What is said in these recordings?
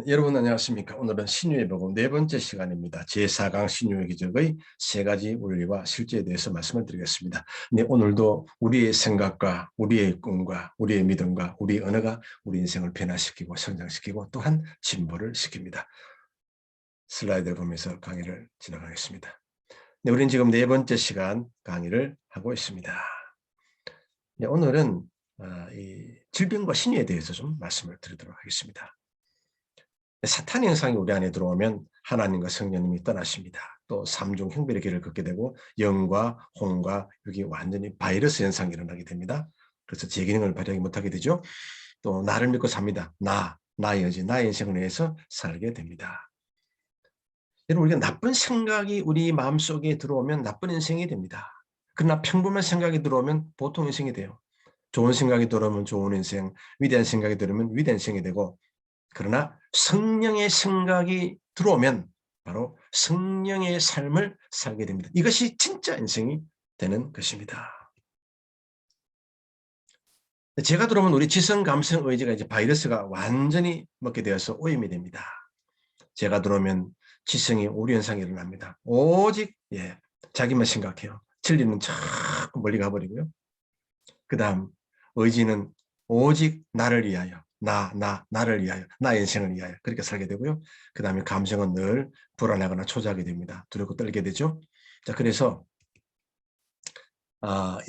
여러분 안녕하십니까? 오늘은 신유의 복음 네 번째 시간입니다. 제4강 신유의 기적의 세 가지 원리와 실제에 대해서 말씀을 드리겠습니다. 네, 오늘도 우리의 생각과 우리의 꿈과 우리의 믿음과 우리의 언어가 우리 인생을 변화시키고 성장시키고 또한 진보를 시킵니다. 슬라이드를 보면서 강의를 진행하겠습니다. 네, 우리는 지금 네 번째 시간 강의를 하고 있습니다. 네, 오늘은 이 질병과 신유에 대해서 좀 말씀을 드리도록 하겠습니다. 사탄의 영상이 우리 안에 들어오면 하나님과 성령님이 떠나십니다. 또 삼중 형별의 길을 걷게 되고 영과 혼과 육이 완전히 바이러스 현상이 일어나게 됩니다. 그래서 제 기능을 발휘하지 못하게 되죠. 또 나를 믿고 삽니다. 나의 의지, 나의 인생을 위해서 살게 됩니다. 여러분, 우리가 나쁜 생각이 우리 마음속에 들어오면 나쁜 인생이 됩니다. 그러나 평범한 생각이 들어오면 보통 인생이 돼요. 좋은 생각이 들어오면 좋은 인생, 위대한 생각이 들어오면 위대한 인생이 되고, 그러나 성령의 생각이 들어오면 바로 성령의 삶을 살게 됩니다. 이것이 진짜 인생이 되는 것입니다. 제가 들어오면 우리 지성, 감성, 의지가 이제 바이러스가 완전히 먹게 되어서 오염이 됩니다. 제가 들어오면 지성이 오류현상이 일어납니다. 오직 자기만 생각해요. 진리는 자꾸 멀리 가버리고요. 그 다음 의지는 오직 나를 위하여, 나를 위하여, 나의 인생을 위하여 그렇게 살게 되고요. 그 다음에 감정은 늘 불안하거나 초조하게 됩니다. 두렵고 떨게 되죠. 자, 그래서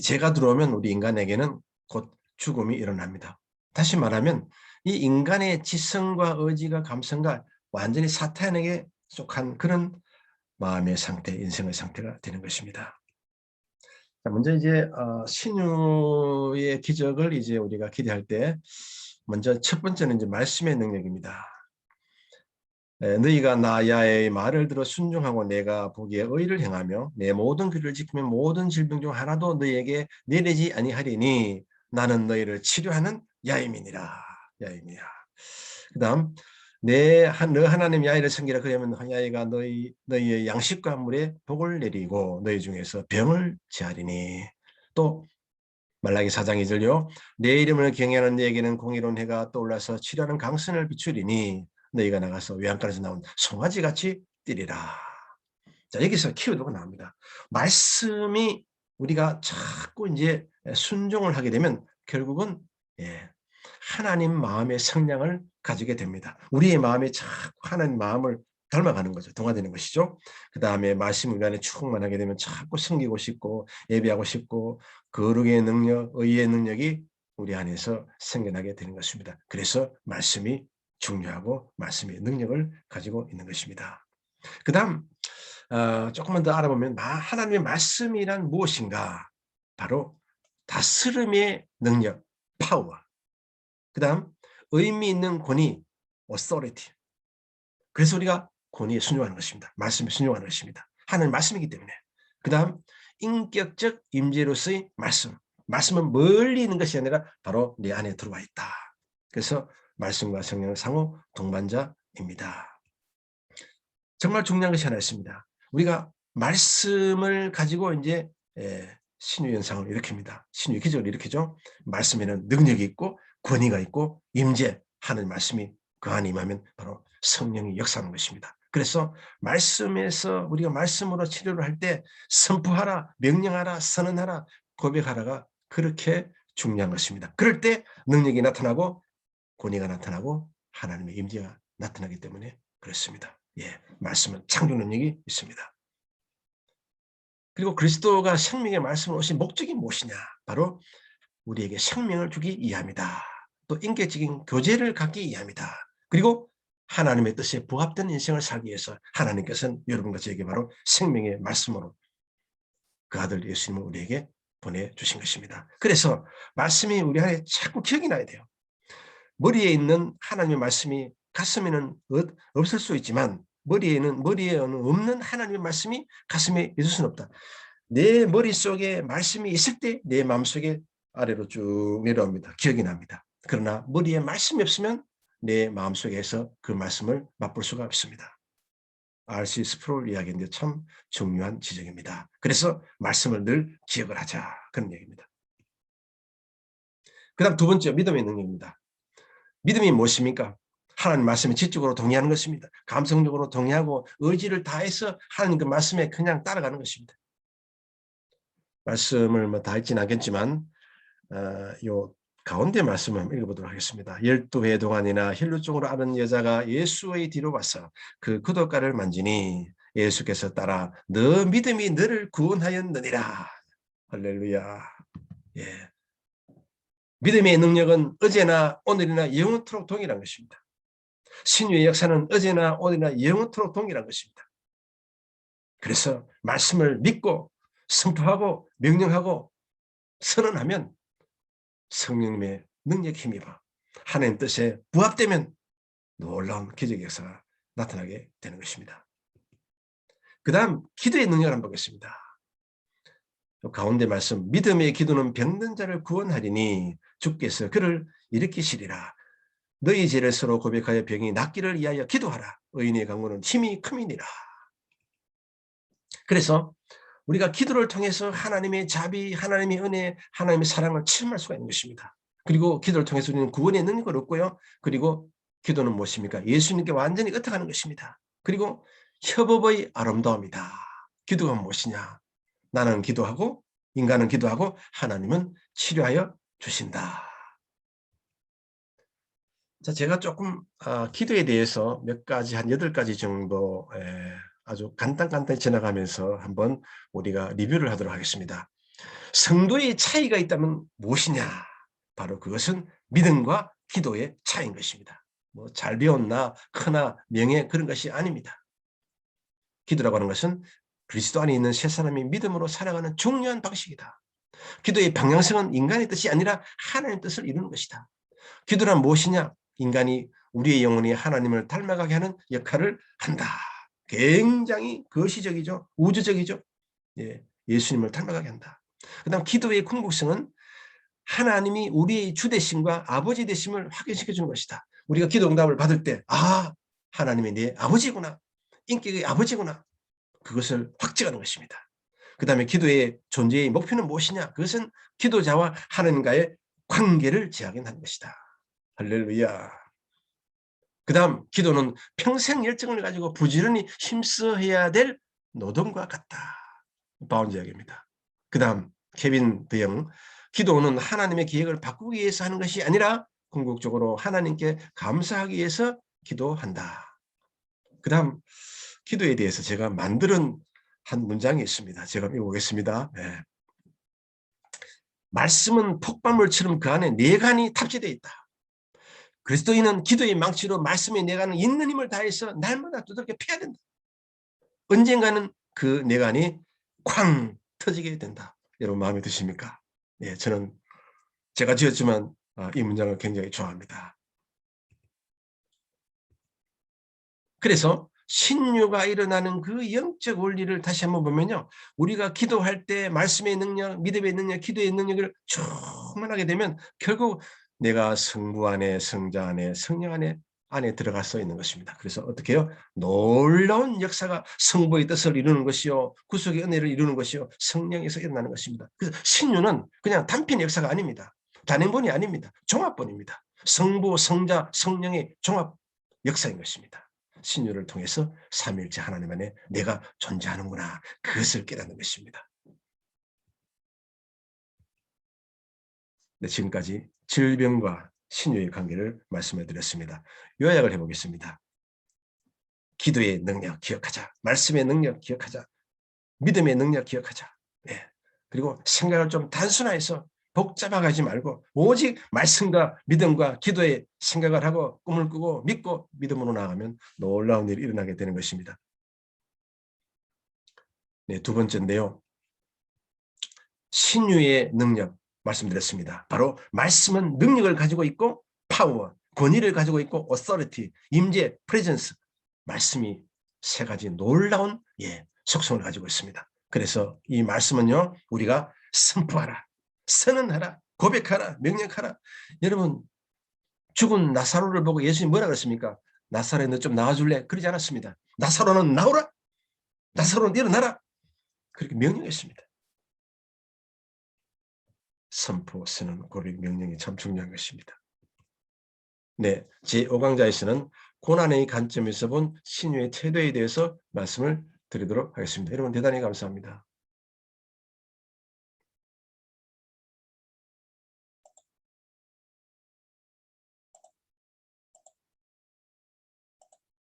제가 들어오면 우리 인간에게는 곧 죽음이 일어납니다. 다시 말하면 이 인간의 지성과 의지가 감성과 완전히 사탄에게 속한 그런 마음의 상태, 인생의 상태가 되는 것입니다. 먼저 이제 신유의 기적을 이제 우리가 기대할 때 먼저 첫 번째는 이제 말씀의 능력입니다. 너희가 나야의 말을 들어 순종하고 내가 보기에 의를 행하며 내 모든 규례를 지키면 모든 질병 중 하나도 너희에게 내리지 아니하리니 나는 너희를 치료하는 야임이니라. 야임이야. 그다음 너 하나님 야훼를 섬기라. 그러면 야훼가 너희의 양식과 물에 복을 내리고 너희 중에서 병을 제하리니. 또 말라기 4장 2절요. 내 이름을 경외하는 너에게는 공의로운 해가 떠올라서 치료하는 강선을 비추리니 너희가 나가서 외양간에서 나온 송아지같이 뛰리라. 자, 여기서 키워드가 나옵니다. 말씀이 우리가 자꾸 이제 순종을 하게 되면 결국은 하나님 마음의 성량을 가지게 됩니다. 우리의 마음이 자꾸 하나님 마음을 닮아가는 거죠. 동화되는 것이죠. 그 다음에 말씀 우리 안에 충만하게 되면 자꾸 섬기고 싶고 예배하고 싶고 거룩의 능력, 의의 능력이 우리 안에서 생겨나게 되는 것입니다. 그래서 말씀이 중요하고 말씀의 능력을 가지고 있는 것입니다. 그 다음 조금만 더 알아보면 하나님의 말씀이란 무엇인가? 바로 다스림의 능력, 파워. 그 다음 의미 있는 권위, authority. 그래서 우리가 권위에 순종하는 것입니다. 말씀에 순종하는 것입니다. 하나님 말씀이기 때문에. 그 다음 인격적 임재로서의 말씀. 말씀은 멀리 있는 것이 아니라 바로 내 안에 들어와 있다. 그래서 말씀과 성령은 상호 동반자입니다. 정말 중요한 것이 하나 있습니다. 우리가 말씀을 가지고 이제 신유 현상을 일으킵니다. 신유 기적을 일으키죠. 말씀에는 능력이 있고 권위가 있고 임재, 하는 말씀이 그 안에 임하면 바로 성령이 역사하는 것입니다. 그래서 말씀에서 우리가 말씀으로 치료를 할 때 선포하라, 명령하라, 선언하라, 고백하라가 그렇게 중요한 것입니다. 그럴 때 능력이 나타나고 권위가 나타나고 하나님의 임재가 나타나기 때문에 그렇습니다. 말씀은 창조 능력이 있습니다. 그리고 그리스도가 생명의 말씀을 오신 목적이 무엇이냐? 바로 우리에게 생명을 주기 위함이다. 또 인격적인 교제를 갖기 위함이다. 그리고 하나님의 뜻에 부합된 인생을 살기 위해서 하나님께서는 여러분과 저에게 바로 생명의 말씀으로 그 아들 예수님을 우리에게 보내주신 것입니다. 그래서 말씀이 우리 안에 자꾸 기억이 나야 돼요. 머리에 있는 하나님의 말씀이 가슴에는 없을 수 있지만 머리에는 없는 하나님의 말씀이 가슴에 있을 수는 없다. 내 머릿속에 말씀이 있을 때 내 마음속에 아래로 쭉 내려옵니다. 기억이 납니다. 그러나 머리에 말씀이 없으면 내 마음속에서 그 말씀을 맛볼 수가 없습니다. R.C. 스프롤 이야기인데 참 중요한 지적입니다. 그래서 말씀을 늘 기억을 하자. 그런 얘기입니다. 그 다음 두 번째, 믿음의 능력입니다. 믿음이 무엇입니까? 하나님 말씀에 지적으로 동의하는 것입니다. 감성적으로 동의하고 의지를 다해서 하나님 그 말씀에 그냥 따라가는 것입니다. 말씀을 뭐 다 읽지는 않겠지만 요 가운데 말씀을 한번 읽어보도록 하겠습니다. 12해 동안이나 힐루증으로 앓은 여자가 예수의 뒤로 와서 그 구둣가를 만지니 예수께서 따라 너 믿음이 너를 구원하였느니라. 할렐루야. 예. 믿음의 능력은 어제나 오늘이나 영원토록 동일한 것입니다. 신유의 역사는 어제나 오늘이나 영원토록 동일한 것입니다. 그래서 말씀을 믿고 선포하고 명령하고 선언하면 성령님의 능력 힘입어 하나님 뜻에 부합되면 놀라운 기적의 역사가 나타나게 되는 것입니다. 그 다음 기도의 능력을 한번 보겠습니다. 가운데 말씀 믿음의 기도는 병든 자를 구원하리니 주께서 그를 일으키시리라. 너희 죄를 서로 고백하여 병이 낫기를 위하여 기도하라. 의인의 강구는 힘이 큼이니라. 그래서 우리가 기도를 통해서 하나님의 자비, 하나님의 은혜, 하나님의 사랑을 체험할 수가 있는 것입니다. 그리고 기도를 통해서 우리는 구원의 능력을 얻고요. 그리고 기도는 무엇입니까? 예수님께 완전히 ը택하는 것입니다. 그리고 협업의 아름다움이다. 기도가 무엇이냐? 나는 기도하고 인간은 기도하고 하나님은 치료하여 주신다. 자, 제가 조금 기도에 대해서 몇 가지 한 8가지 정도 아주 간단히 지나가면서 한번 우리가 리뷰를 하도록 하겠습니다. 성도의 차이가 있다면 무엇이냐? 바로 그것은 믿음과 기도의 차이인 것입니다. 뭐 잘 배웠나 크나 명예 그런 것이 아닙니다. 기도라고 하는 것은 그리스도 안에 있는 새 사람이 믿음으로 살아가는 중요한 방식이다. 기도의 방향성은 인간의 뜻이 아니라 하나님의 뜻을 이루는 것이다. 기도란 무엇이냐? 인간이 우리의 영혼이 하나님을 닮아가게 하는 역할을 한다. 굉장히 거시적이죠. 우주적이죠. 예, 예수님을 닮아가게 한다. 그 다음 기도의 궁극성은 하나님이 우리의 주되심과 아버지 되심을 확인시켜 주는 것이다. 우리가 기도 응답을 받을 때 하나님이 내 아버지구나. 인격의 아버지구나. 그것을 확증하는 것입니다. 그 다음에 기도의 존재의 목표는 무엇이냐? 그것은 기도자와 하나님과의 관계를 지향하는 것이다. 할렐루야. 그 다음 기도는 평생 열정을 가지고 부지런히 힘써야 될 노동과 같다. 바운드 이야기입니다. 그 다음 케빈 드영 기도는 하나님의 계획을 바꾸기 위해서 하는 것이 아니라 궁극적으로 하나님께 감사하기 위해서 기도한다. 그 다음 기도에 대해서 제가 만드는 한 문장이 있습니다. 제가 읽어보겠습니다. 네. 말씀은 폭발물처럼 그 안에 내관이 탑재되어 있다. 그리스도인은 기도의 망치로 말씀의 내관을 있는 힘을 다해서 날마다 두들겨 패야 된다. 언젠가는 그 내관이 쾅 터지게 된다. 여러분 마음에 드십니까? 네, 저는 제가 지었지만 이 문장을 굉장히 좋아합니다. 그래서 신유가 일어나는 그 영적 원리를 다시 한번 보면요. 우리가 기도할 때 말씀의 능력, 믿음의 능력, 기도의 능력을 충만하게 되면 결국 내가 성부 안에, 성자 안에, 성령 안에 들어가서 있는 것입니다. 그래서 어떻게 해요? 놀라운 역사가 성부의 뜻을 이루는 것이요. 구속의 은혜를 이루는 것이요. 성령에서 일어나는 것입니다. 그래서 신유는 그냥 단편 역사가 아닙니다. 단행본이 아닙니다. 종합본입니다. 성부, 성자, 성령의 종합 역사인 것입니다. 신유를 통해서 삼위일체 하나님 안에 내가 존재하는구나. 그것을 깨닫는 것입니다. 네, 지금까지 질병과 신유의 관계를 말씀해 드렸습니다. 요약을 해보겠습니다. 기도의 능력 기억하자. 말씀의 능력 기억하자. 믿음의 능력 기억하자. 네. 그리고 생각을 좀 단순화해서 복잡하게 말고 오직 말씀과 믿음과 기도에 생각을 하고 꿈을 꾸고 믿고 믿음으로 나아가면 놀라운 일이 일어나게 되는 것입니다. 네, 두 번째인데요. 신유의 능력 말씀드렸습니다. 바로 말씀은 능력을 가지고 있고 파워, 권위를 가지고 있고 authority, 임재, presence 말씀이 세 가지 놀라운 속성을 가지고 있습니다. 그래서 이 말씀은요. 우리가 선포하라, 선언하라, 고백하라, 명령하라. 여러분 죽은 나사로를 보고 예수님이 뭐라 그랬습니까? 나사로에 너 좀 나와줄래? 그러지 않았습니다. 나사로는 나오라. 나사로는 일어나라. 그렇게 명령했습니다. 선포, 선언, 고백, 명령이 참 중요한 것입니다. 네, 제5강자에서는 고난의 관점에서 본 신유의 태도에 대해서 말씀을 드리도록 하겠습니다. 여러분 대단히 감사합니다.